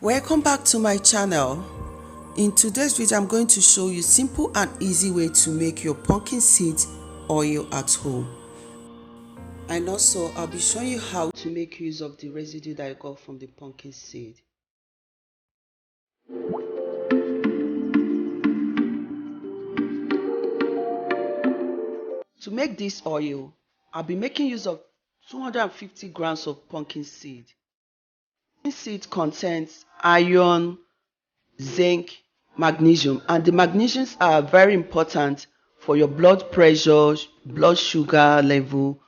Welcome back to my channel. In today's video, I'm going to show you simple and easy way to make your pumpkin seed oil at home. And also, I'll be showing you how to make use of the residue that I got from the pumpkin seed. To make this oil, I'll be making use of 250 grams of pumpkin seed. Pumpkin seed contains iron, zinc, magnesium, and the magnesiums are very important for your blood pressure, blood sugar level,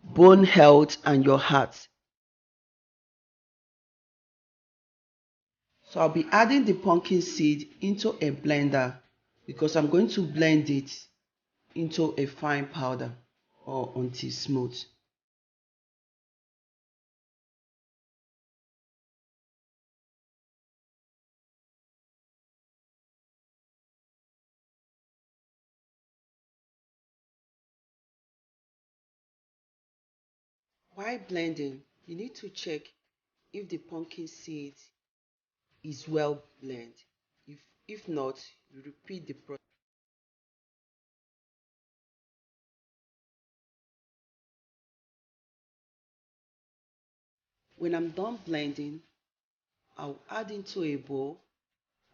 bone health, and your heart. So I'll be adding the pumpkin seed into a blender because I'm going to blend it into a fine powder or until smooth. While blending, you need to check if the pumpkin seed is well blended. If not, you repeat the process. When I'm done blending, I'll add into a bowl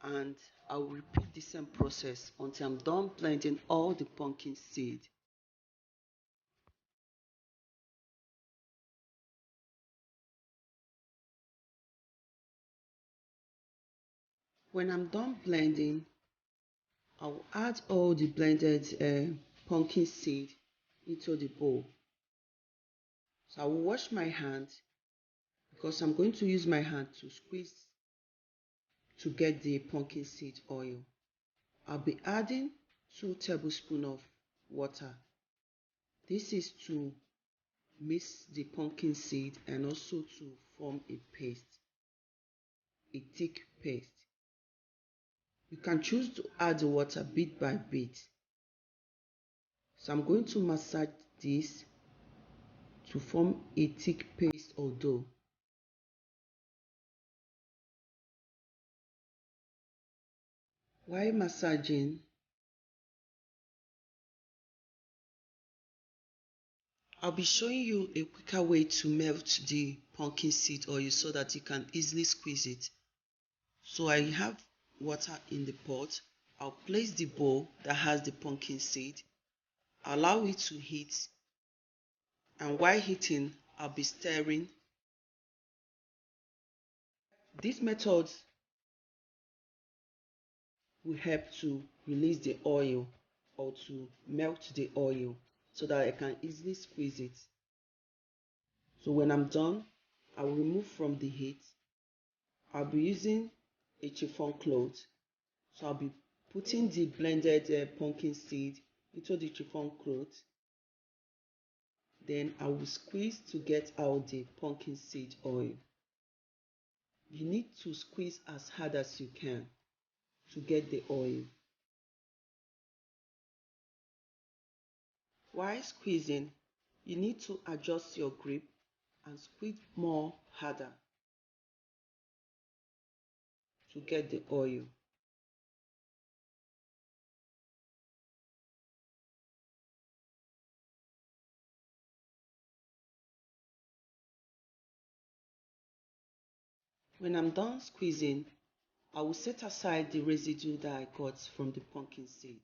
and I'll repeat the same process until I'm done blending all the pumpkin seed. When I'm done blending, I'll add all the blended pumpkin seed into the bowl. So I will wash my hand because I'm going to use my hand to squeeze to get the pumpkin seed oil. I'll be adding 2 tablespoons of water. This is to mix the pumpkin seed and also to form a paste, a thick paste. You can choose to add the water bit by bit. So I'm going to massage this to form a thick paste or dough. While massaging, I'll be showing you a quicker way to melt the pumpkin seed oil so that you can easily squeeze it. So I have water in the pot. I'll place the bowl that has the pumpkin seed, allow it to heat, and while heating, I'll be stirring. This method will help to release the oil or to melt the oil so that I can easily squeeze it. So when I'm done, I will remove from the heat. I'll be using a chiffon cloth. So I'll be putting the blended pumpkin seed into the chiffon cloth. Then I will squeeze to get out the pumpkin seed oil. You need to squeeze as hard as you can to get the oil. While squeezing, you need to adjust your grip and squeeze more harder to get the oil. When I'm done squeezing, I will set aside the residue that I got from the pumpkin seed.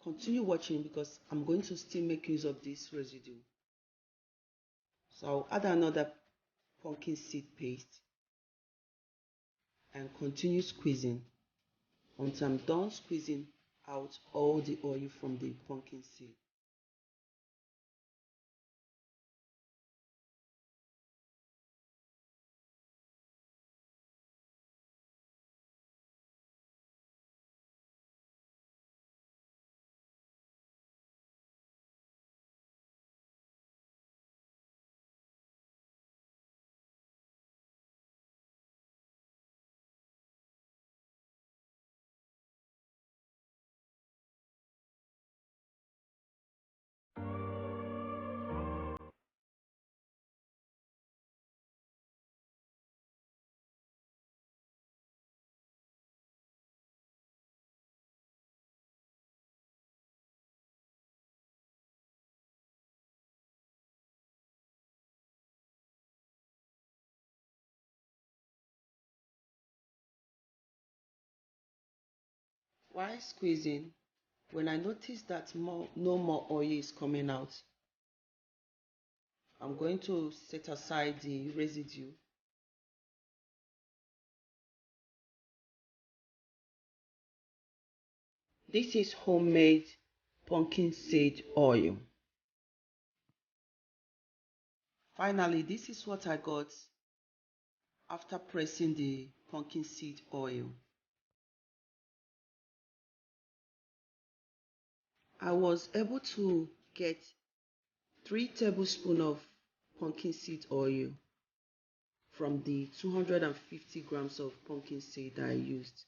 Continue watching because I'm going to still make use of this residue. So I'll add another pumpkin seed paste and continue squeezing until I'm done squeezing out all the oil from the pumpkin seed. While squeezing, when I notice that no more oil is coming out, I'm going to set aside the residue. This is homemade pumpkin seed oil. Finally, this is what I got after pressing the pumpkin seed oil. I was able to get 3 tablespoons of pumpkin seed oil from the 250 grams of pumpkin seed that I used.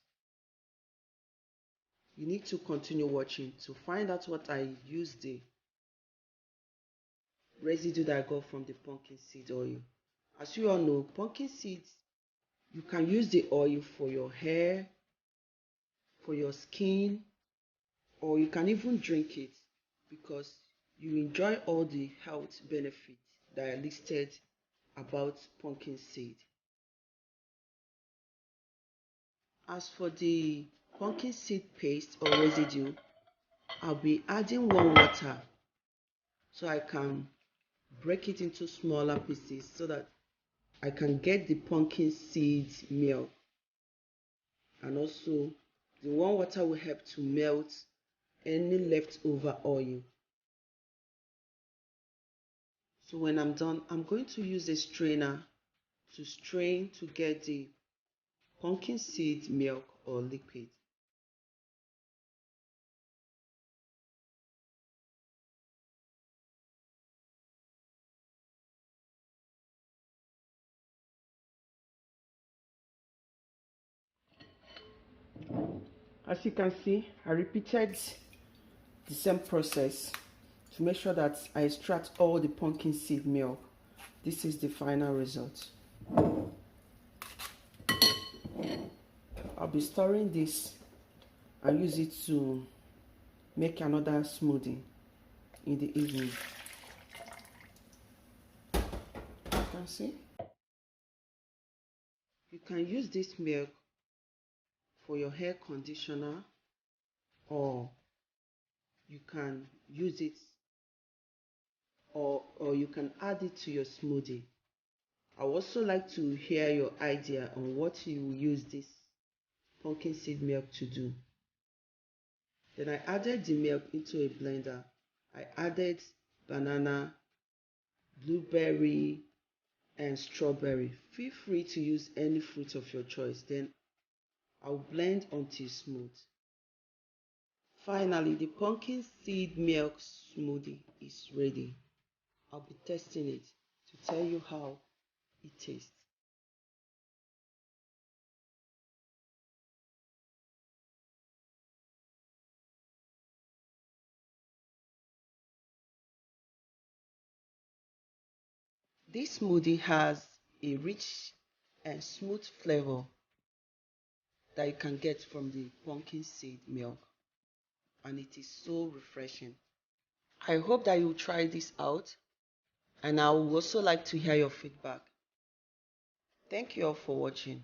You need to continue watching to find out what I used the residue that I got from the pumpkin seed oil. As you all know, pumpkin seeds, you can use the oil for your hair, for your skin, or you can even drink it because you enjoy all the health benefits that are listed about pumpkin seed. As for the pumpkin seed paste or residue, I'll be adding warm water so I can break it into smaller pieces so that I can get the pumpkin seed milk, and also the warm water will help to melt any leftover oil. So when I'm done, I'm going to use a strainer to strain to get the pumpkin seed milk or liquid. As you can see, I repeated the same process to make sure that I extract all the pumpkin seed milk. This is the final result. I'll be storing this and use it to make another smoothie in the evening. You can see. You can use this milk for your hair conditioner, or you can use it or you can add it to your smoothie. I would also like to hear your idea on what you will use this pumpkin seed milk to do. Then I added the milk into a blender. I added banana, blueberry, and strawberry. Feel free to use any fruit of your choice. Then I'll blend until smooth. Finally, the pumpkin seed milk smoothie is ready. I'll be testing it to tell you how it tastes. This smoothie has a rich and smooth flavor that you can get from the pumpkin seed milk, and it is so refreshing. I hope that you'll try this out, and I would also like to hear your feedback. Thank you all for watching.